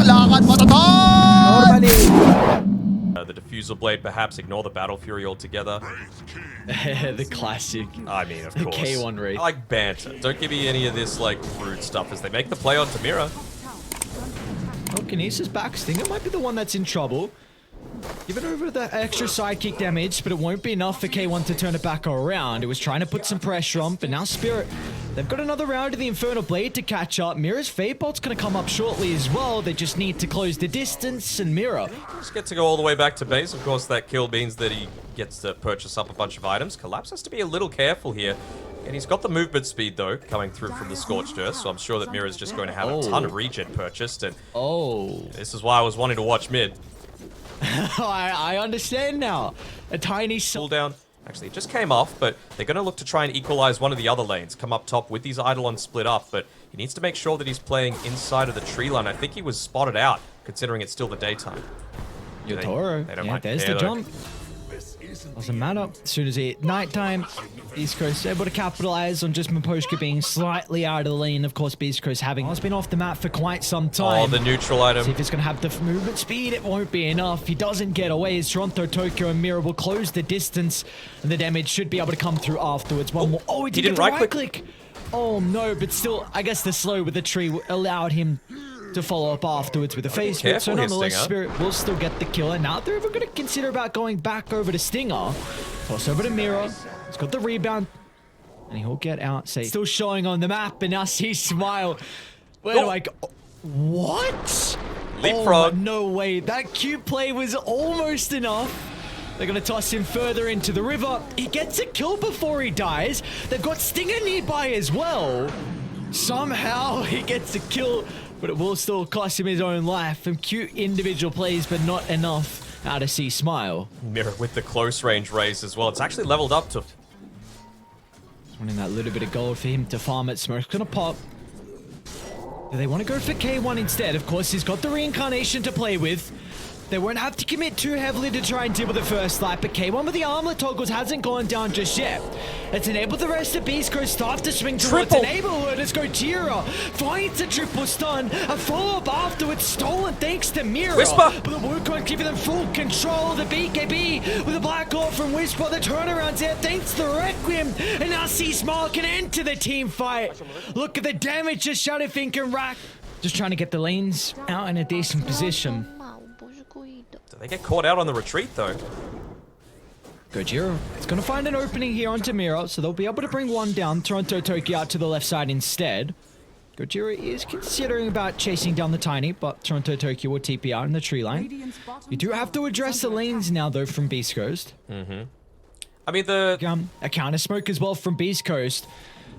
lakad matatag! The diffusal blade, perhaps ignore the battle fury altogether. The classic. I mean, of The course. K1 read. I like banter. Don't give me any of this like rude stuff as they make the play on Tamira. Oh, Kinesis back. Stinger might be the one that's in trouble. Give it over the extra sidekick damage, but it won't be enough for K1 to turn it back around. It was trying to put some pressure on, but now Spirit, they've got another round of the Infernal Blade to catch up. Mira's Fade Bolt's going to come up shortly as well. They just need to close the distance, and Mira. Just get to go all the way back to base. Of course, that kill means that he gets to purchase up a bunch of items. Collapse has to be a little careful here. And he's got the movement speed, though, coming through from the Scorched Earth, so I'm sure that Mira's just going to have a ton of regen purchased. And this is why I was wanting to watch mid. I understand now. A tiny cooldown. Actually, it just came off, but they're going to look to try and equalize one of the other lanes. Come up top with these Eidolons split up, but he needs to make sure that he's playing inside of the tree line. I think he was spotted out, considering it's still the daytime. Yotaro. Yeah, there's the jump. Doesn't matter. As soon as it's nighttime, Beast Coast able to capitalize on just Miposhka being slightly out of the lane. Of course, Beast Coast has been off the map for quite some time. Oh, the neutral item. See if he's going to have the movement speed. It won't be enough. He doesn't get away. As Toronto, Tokyo, and Mira will close the distance, and the damage should be able to come through afterwards. One more. Oh, he didn't right click. Oh no, but still, I guess the slow with the tree allowed him to follow up afterwards with a face hit. So nonetheless, Spirit will still get the kill. And now they're even going to consider about going back over to Stinger. Toss over to Mira. He's got the rebound. And he'll get out safe. Still showing on the map. And now see Smile. Where do I go? What? Leapfrog. Oh, no way. That cute play was almost enough. They're going to toss him further into the river. He gets a kill before he dies. They've got Stinger nearby as well. Somehow he gets a kill, but it will still cost him his own life. Some cute individual plays, but not enough now to see Smile. Mira with the close range raise as well. It's actually leveled up to... Wanting that little bit of gold for him to farm it. Smoke's gonna pop. Do they want to go for K1 instead? Of course, he's got the reincarnation to play with. They won't have to commit too heavily to try and deal with the first light, but K1 with the armlet toggles hasn't gone down just yet. It's enabled the rest of Beast Coast staff to swing towards enable her. Let's go Tira. Finds a triple stun. A follow-up afterwards stolen thanks to Mira. Whisper. But the Wukong keeping them full control. The BKB with a black ore from Whisper. The turnaround's there thanks to the Requiem. And now C-Smile can enter the team fight. Look at the damage just Shadowfink and Rack. Just trying to get the lanes out in a decent position. Do they get caught out on the retreat, though? Gojira. It's going to find an opening here on Tamira, so they'll be able to bring one down. Toronto Tokyo out to the left side instead. Gojira is considering about chasing down the Tiny, but Toronto Tokyo will TP out in the tree line. You do have to address the lanes now, though, from Beast Coast. I mean, a counter smoke as well from Beast Coast.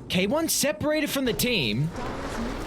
K1 separated from the team.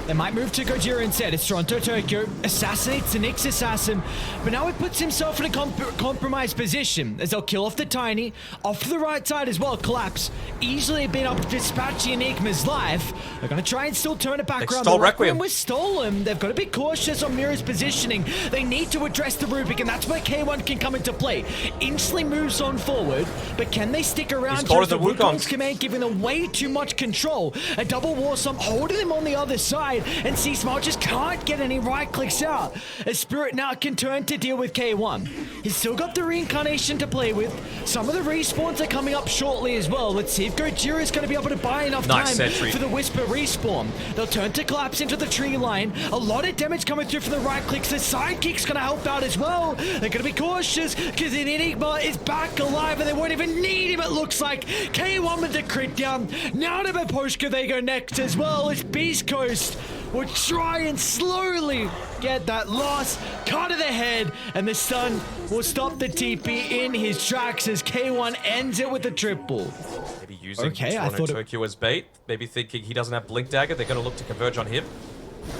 They might move to Gojira instead. It's Toronto Tokyo. Assassinates the Nyx assassin. But now he puts himself in a compromised position as they'll kill off the Tiny. Off to the right side as well. Collapse. Easily been able to dispatch the Enigma's life. They're going to try and still turn it back around. Stole the Requiem was stolen. They've got to be cautious on Mira's positioning. They need to address the Rubik, and that's where K1 can come into play. Instantly moves on forward, but can they stick around? He's The Wukong's command giving them way too much control. A double war sum holding them on the other side, and C-Smile just can't get any right clicks out. As Spirit now can turn to deal with K1. He's still got the reincarnation to play with. Some of the respawns are coming up shortly as well. Let's see if Gojira is going to be able to buy enough time for the Whisper respawn. They'll turn to Collapse into the tree line. A lot of damage coming through from the right clicks. The sidekick's going to help out as well. They're going to be cautious because the Enigma is back alive and they won't even need him, it looks like. K1 with the crit down. Now to Miposhka they go next as well. It's Beast Coast will try and slowly get that loss. Cut to the head, and the stun will stop the TP in his tracks as K1 ends it with a triple. Maybe using Toronto Tokyo as bait. Maybe thinking he doesn't have Blink Dagger. They're going to look to converge on him.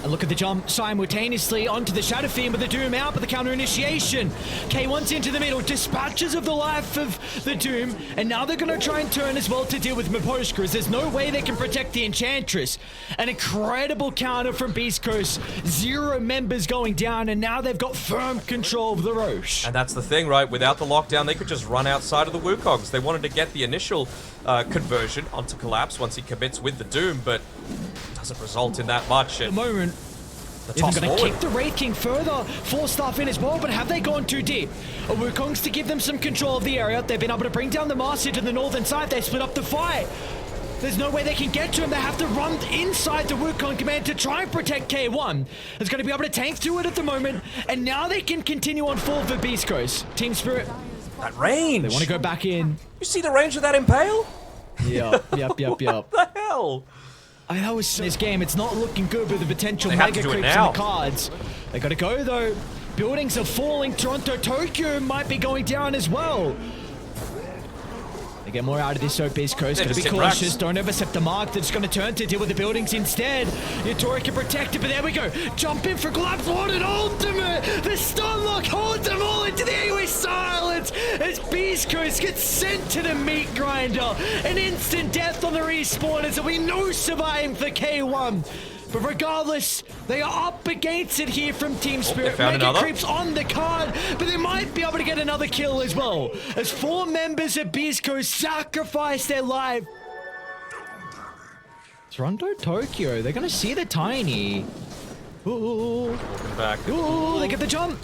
A look at the jump simultaneously onto the Shadow Fiend with the Doom out, but the counter initiation. K1's into the middle, dispatches of the life of the Doom, and now they're going to try and turn as well to deal with Miposhka, as there's no way they can protect the Enchantress. An incredible counter from Beast Coast. 0 members going down, and now they've got firm control of the Roche. And that's the thing, right? Without the lockdown, they could just run outside of the Wukongs. They wanted to get the initial conversion onto Collapse once he commits with the Doom, but doesn't result in that much. At the moment, The They're toss going to forward. kick the Wraith King further, force staff in as well, but have they gone too deep? A Wukong's to give them some control of the area. They've been able to bring down the Master to the northern side. They split up the fight. There's no way they can get to him. They have to run inside the Wukong command to try and protect K1. It's going to be able to tank through it at the moment, and now they can continue on forward for Beast Coast. Team Spirit, That range. they want to go back in. You see the range of that Impale? Yep. What the hell? I mean, that was this game. It's not looking good with the potential They have mega to do it creeps in now. the cards. They got to go though. Buildings are falling. Toronto, Tokyo might be going down as well. They get more out of this, so Beast Coast. They're Gotta be just hitting cautious. racks. Don't overstep the mark. They're just going to turn to deal with the buildings instead. Yatori can protect it, but there we go. Jump in for collapse. What an ultimate! The stun lock holds them all into the AoE silence as Beast Coast gets sent to the meat grinder. An instant death on the respawners. There'll be no surviving for K1. But regardless, they are up against it here from Team Spirit. found Mega another. creeps on the card, but they might be able to get another kill as well. As 4 members of Beast Coast sacrifice their life. Toronto, Tokyo, they're going to see the Tiny. Ooh, Walking back. ooh, they get the jump.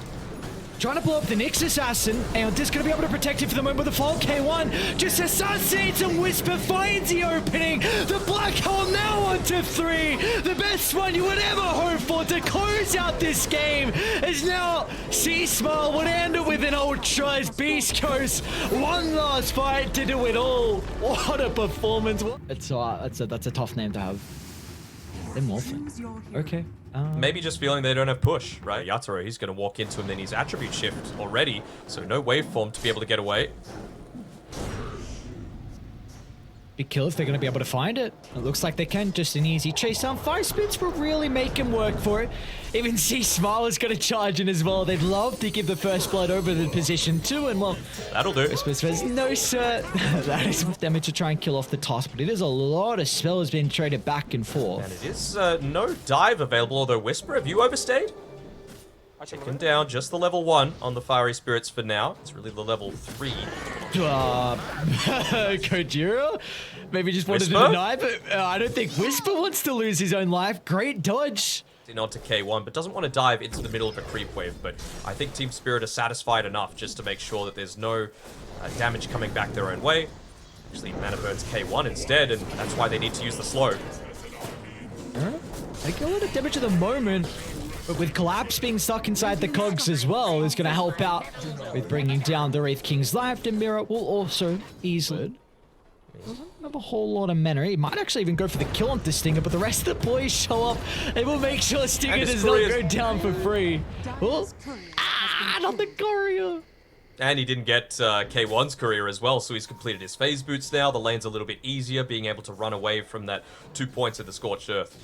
Trying to blow up the Nyx Assassin, and just going to be able to protect it for the moment with the fall. K1 just assassinates and Whisper finds the opening. The black hole now onto 3. The best one you would ever hope for to close out this game is now C-Smile would end it with an ultra as Beast Coast. One last fight to do it all. What a performance. That's a tough name to have. They're morphing. Okay. Maybe just feeling they don't have push, right? Yatoro, he's going to walk into him, then he's attribute shift already, so no waveform to be able to get away. Big kill if they're going to be able to find it. It looks like they can. Just an easy chase down. 5 spins will really make him work for it. Even C-Smile is going to charge in as well. They'd love to give the first blood over the position too, and well, That'll do. Whisper says, no sir. That is enough damage to try and kill off the toss, but it is a lot of spells being traded back and forth. And it is no dive available, although Whisper, have you overstayed? Taken down just the level 1 on the Fiery Spirits for now. It's really the level 3. Kojiro maybe just wanted Whisper? to deny, but I don't think Whisper wants to lose his own life. Great dodge. Onto K1, but doesn't want to dive into the middle of a creep wave. But I think Team Spirit are satisfied enough just to make sure that there's no damage coming back their own way. Actually, mana burns K1 instead, and that's why they need to use the slow. They get a lot of damage at the moment, but with Collapse being stuck inside the cogs as well, is going to help out with bringing down the Wraith King's life. And Mirror will also easily. Doesn't have a whole lot of mana. He might actually even go for the kill onto Stinger, but the rest of the boys show up and will make sure Stinger does not go down for free. Oh. Not the courier. And he didn't get K1's career as well, so he's completed his phase boots now. The lane's a little bit easier, being able to run away from that 2 points of the Scorched Earth.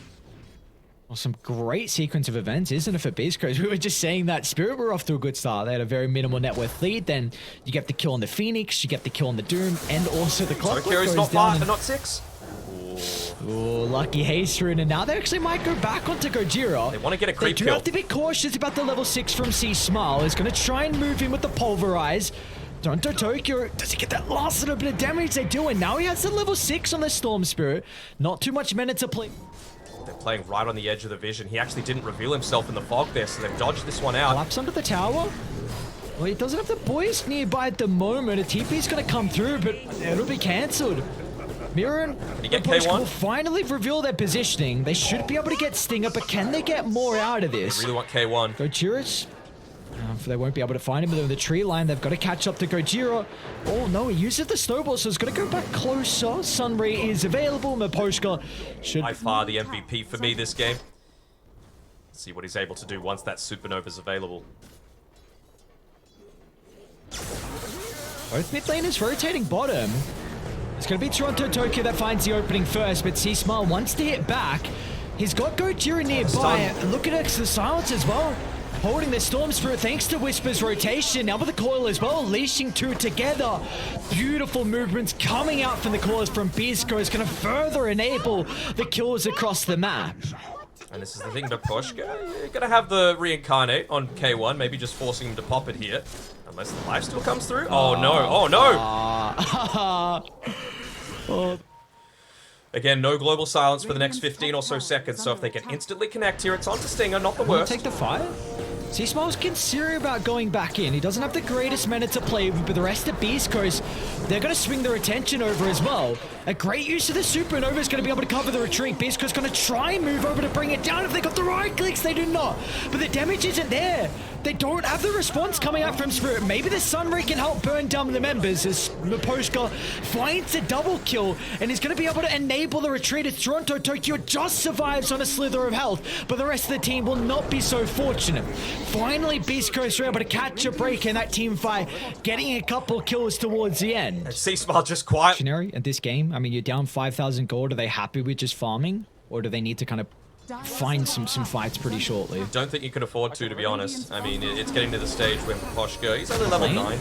Well, some great sequence of events, isn't it, for Beast Coast? We were just saying that Spirit were off to a good start. They had a very minimal net worth lead. Then you get the kill on the Phoenix, you get the kill on the Doom, and also the Clockwork Tokyo's goes not down. far, not 6. Oh, lucky haste rune, and now they actually might go back onto Gojira. They want to get a creep They do kill. have to be cautious about the level 6 from C-Smile. He's going to try and move in with the Pulverize. Toronto Tokyo, does he get that last little bit of damage? They do, and now he has the level 6 on the Storm Spirit. Not too much mana to play. They're playing right on the edge of the vision. He actually didn't reveal himself in the fog there, so they've dodged this one out. Collapse under the tower. Well, he doesn't have the boys nearby at the moment. A TP's going to come through, but it'll be cancelled. Mirren he get will K1? finally reveal their positioning. They should be able to get Stinger, but can they get more out of this? They really want K1. Gojira's. They won't be able to find him within the tree line. They've got to catch up to Gojira. Oh no, he uses the snowball, so it's going to go back closer. Sunray is available. Maposhka should... By far the MVP for me this game. Let's see what he's able to do once that Supernova's available. Both mid laners rotating bottom. It's going to be Toronto Tokyo that finds the opening first, but C-Smile wants to hit back. He's got Gojira nearby. And look at the silence as well. Holding the Storm Spirit thanks to Whisper's rotation. Now with the coil as well, leashing 2 together. Beautiful movements coming out from the coils from Bisco is going to further enable the kills across the map. And this is the thing, Maposhka, you're going to have the reincarnate on K1, maybe just forcing him to pop it here. Unless the life still comes through. Oh no, oh no! Again, no global silence for the next 15 or so seconds, so if they can instantly connect here, it's on to Stinger, not the worst. Take the fight. C-Smile's considering about going back in. He doesn't have the greatest minute to play with, but the rest of Beast Coast, they're going to swing their attention over as well. A great use of the Supernova is going to be able to cover the retreat. Beast Coast going to try and move over to bring it down. If they got the right clicks, they do not. But the damage isn't there. They don't have the response coming out from Spirit. Maybe the Sunray can help burn down the members as Naposhka finds a double kill and is going to be able to enable the retreat as Toronto Tokyo just survives on a slither of health, but the rest of the team will not be so fortunate. Finally, Beast Coast were able to catch a break in that team fight, getting a couple kills towards the end. C-Smile just quiet. In this game, I mean, you're down 5,000 gold. Are they happy with just farming? Or do they need to kind of find some fights pretty shortly? Don't think you can afford to be honest. I mean, it's getting to the stage where Poshka, he's only level 9.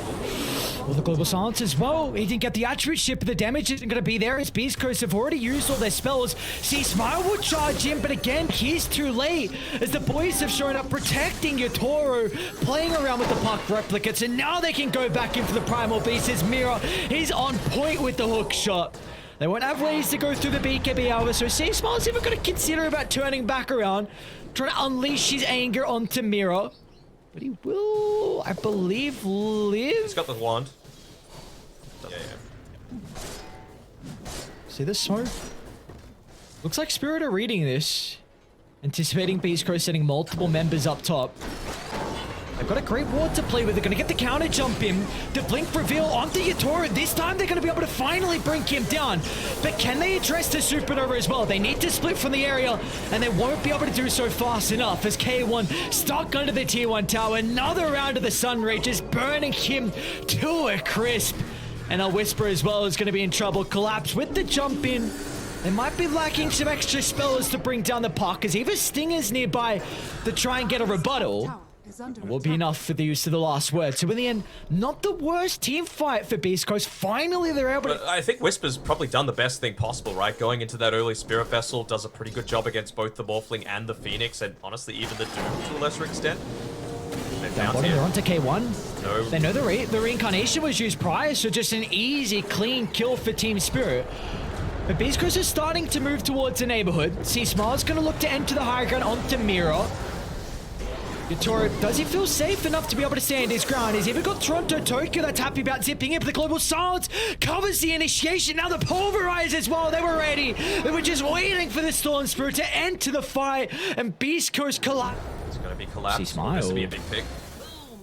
Well, the global silence as well. He didn't get the attribute ship, but the damage isn't going to be there as Beast Coast have already used all their spells. C-Smile will charge in, but again, he's too late as the boys have shown up protecting Yotoro, playing around with the puck replicates, and now they can go back in for the Primal Beast as Mira is on point with the hook shot. They won't have ways to go through the BKB hour, so C-Smile's even going to consider about turning back around, trying to unleash his anger onto Mira. But he will, I believe, live. He's got the wand. Yeah. See the smoke? Looks like Spirit are reading this. Anticipating Beast Coast setting multiple members up top. They've got a great ward to play with. They're going to get the counter jump in. The blink reveal onto Yotoro. This time they're going to be able to finally bring him down. But can they address the Supernova as well? They need to split from the area, and they won't be able to do so fast enough as K1 stuck under the tier 1 tower. Another round of the Sun Ray just burning him to a crisp. And a Whisper as well is going to be in trouble. Collapse with the jump in. They might be lacking some extra spells to bring down the puck as even Stinger's nearby to try and get a rebuttal. Will be enough for the use of the last word. So in the end, not the worst team fight for Beast Coast. Finally, they're able to... I think Whisper's probably done the best thing possible, right? Going into that early Spirit Vessel does a pretty good job against both the Morphling and the Phoenix, and honestly, even the Doom to a lesser extent. They're onto K1. No. They know the reincarnation was used prior, so just an easy, clean kill for Team Spirit. But Beast Coast is starting to move towards the neighborhood. C-Smile's going to look to enter the high ground onto Mira. Yotoro, does he feel safe enough to be able to stand his ground? He's even got Toronto Tokyo that's happy about zipping in, but the global silence covers the initiation. Now the pulverize as well. They were ready. They were just waiting for the Storm Spirit to enter the fight, and Beast Coast collapse. It's going to be collapsed. C-Smile. This will be a big pick.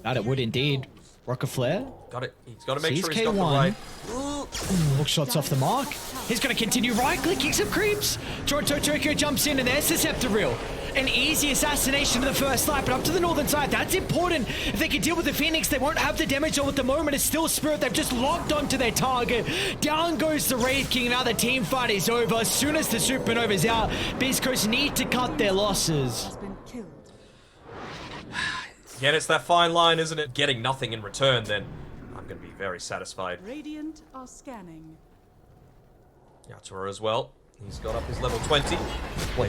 That it would indeed. Rocket Flare. Got it. He's got to make Sees sure he's got the K1. right. Hook shots off the mark. He's going to continue right-clicking some creeps. Toronto Tokyo jumps in, and there's the Scepter Reel. An easy assassination to the first light, but up to the northern side, that's important. If they can deal with the Phoenix, they won't have the damage on at the moment. It's still Spirit. They've just locked onto their target. Down goes the Wraith King. Now the team fight is over. As soon as the Supernova's out, Beast Coast need to cut their losses. Again, it's that fine line, isn't it? Getting nothing in return, then I'm going to be very satisfied. Radiant are scanning. Yotoro as well. He's got up his level 20.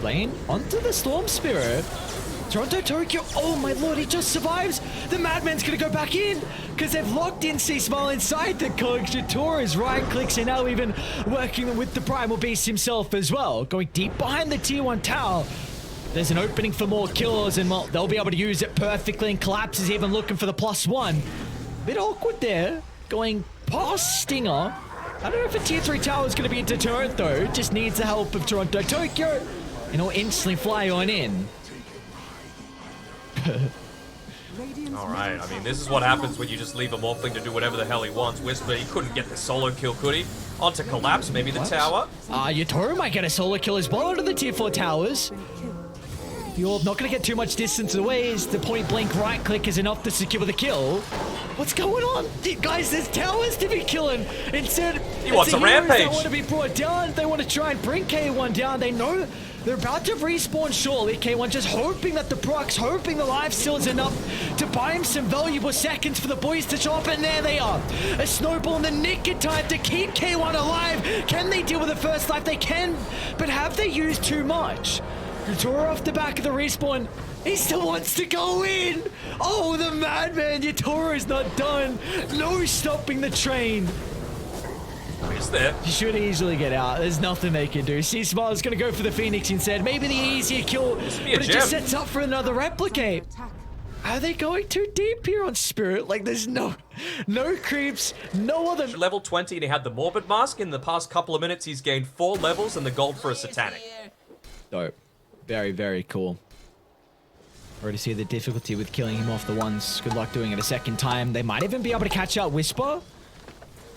Lane onto the Storm Spirit. Toronto Tokyo, oh my lord, he just survives. The Madman's gonna go back in because they've locked in C-Smile inside the cogs. Yotoro's right clicks and now even working with the Primal Beast himself as well. Going deep behind the tier 1 tower. There's an opening for more kills, and well, they'll be able to use it perfectly, and Collapse is even looking for the +1. Bit awkward there, going past Stinger. I don't know if a tier 3 tower is going to be a deterrent though. Just needs the help of Toronto Tokyo, and he'll instantly fly on in. Alright, I mean, this is what happens when you just leave a Morphling to do whatever the hell he wants. Whisper, he couldn't get the solo kill, could he? Onto Collapse, maybe the tower. Yotoro might get a solo kill as well onto the tier 4 towers. The orb not going to get too much distance away as the point blank right click is enough to secure the kill. What's going on? Guys, there's towers to be killing. Instead, he wants a rampage. They want to be brought down. They want to try and bring K1 down. They know they're about to respawn shortly. K1 just hoping that the procs, hoping the life steal is enough to buy him some valuable seconds for the boys to chop, and there they are. A snowball in the nick of time to keep K1 alive. Can they deal with the first life? They can, but have they used too much? Yotoro off the back of the respawn. He still wants to go in. Oh, the Madman. Yotoro is not done. No stopping the train. He's there. He should easily get out. There's nothing they can do. C-Smile is going to go for the Phoenix instead. Maybe the easier kill, be a but it gem. just sets up for another replicate. Are they going too deep here on Spirit? Like, there's no creeps, no other... Level 20, and he had the Morbid Mask. In the past couple of minutes, he's gained 4 levels and the gold for a Satanic. Dope. Very, very cool. Already see the difficulty with killing him off the ones. Good luck doing it a second time. They might even be able to catch out Whisper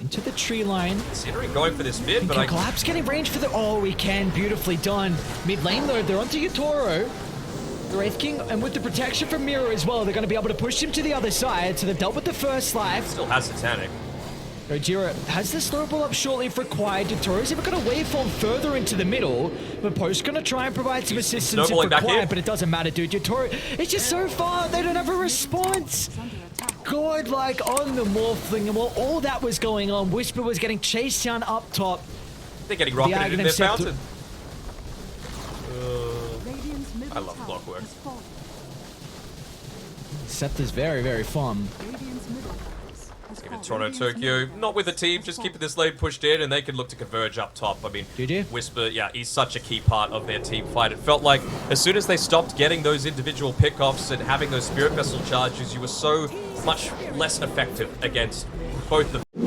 into the tree line. Considering going for this mid, but Can Collapse getting range for the... Oh, we can. Beautifully done. Mid lane, though, they're onto Yatoro. The Wraith King, and with the protection from Mirror as well, they're going to be able to push him to the other side. So they've dealt with the first life. Still has Satanic. Gojira has the snowball up shortly if required. Yatoro's even going to waveform further into the middle. But Post going to try and provide some assistance if required, but it doesn't matter, dude. Yatoro, it's just so far. They don't have a response. God, like on the Morphling, and while all that was going on, Whisper was getting chased down up top. They're getting rocketed in their fountain. I love tower clockwork. has fallen. Scepter's very, very fun. Radiant's middle barracks has Give it fallen. Toronto, Tokyo. Not with the team, just keeping this lane pushed in, and they can look to converge up top. I mean, GG. Whisper, yeah, he's such a key part of their team fight. It felt like as soon as they stopped getting those individual pickoffs and having those Spirit Vessel charges, you were so much less effective against both of them.